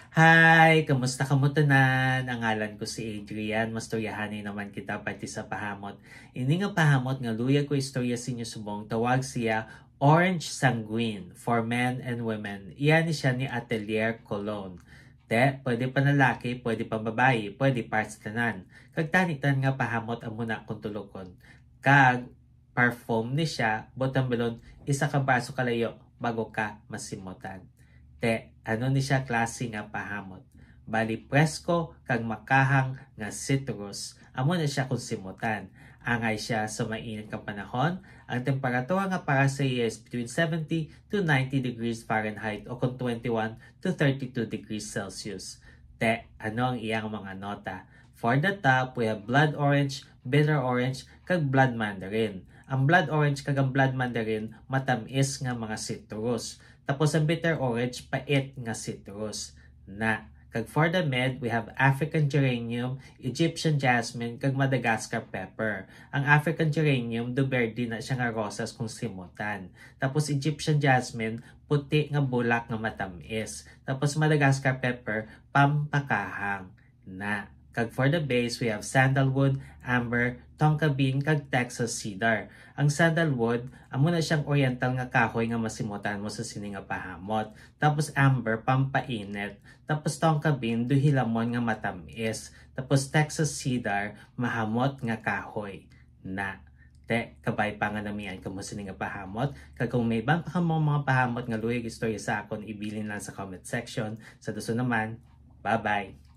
Hi! Kamusta ka mo tanan? Ang ngalan ko si Adrian. Mastoryahanay naman kita pati sa pahamot. Ini nga pahamot nga luya ko istorya sa inyo subong. Tawag siya Orange Sanguine for Men and Women. Iyan siya ni Atelier Cologne. Pwede pa lalaki, pwede pa babae, pwede parts tanan. Kag tanitan nga pahamot ang muna kong tulokon. Kag perform ni siya, botang belon, isa ka baso kalayo bago ka masimutan. Ano ni siya klase nga pahamot. Bali presko kag makahang nga citrus. Amo na siya kung simutan. Angay siya sa mainit nga panahon. Ang temperatura nga para sa iya is between 70 to 90 degrees Fahrenheit o kung 21 to 32 degrees Celsius. Ano ang iyang mga nota? For the top, we have blood orange, bitter orange, kag blood mandarin. Ang blood orange kag ang blood mandarin matamis nga mga citrus. Tapos ang bitter orange, pait nga citrus. Kag for the med, we have African geranium, Egyptian jasmine, kag Madagascar pepper. Ang African geranium, duberde na siya nga rosas kung simutan. Tapos Egyptian jasmine, puti nga bulak nga matamis. Tapos Madagascar pepper, pampakahang. Kag for the base, we have sandalwood, amber, tonka bean, kag Texas cedar. Ang sandalwood, amo na siyang oriental nga kahoy nga masimutan mo sa sini nga pahamot. Tapos amber, pampainit. Tapos tonka bean, duhilamon nga matamis. Tapos Texas cedar, mahamot nga kahoy. Kabay pa nga namiyan ka mo sini nga pahamot. Kag kung may ibang pa mga pahamot nga luyag istorya sa akon, ibilin lang sa comment section. Sa duso naman, bye-bye!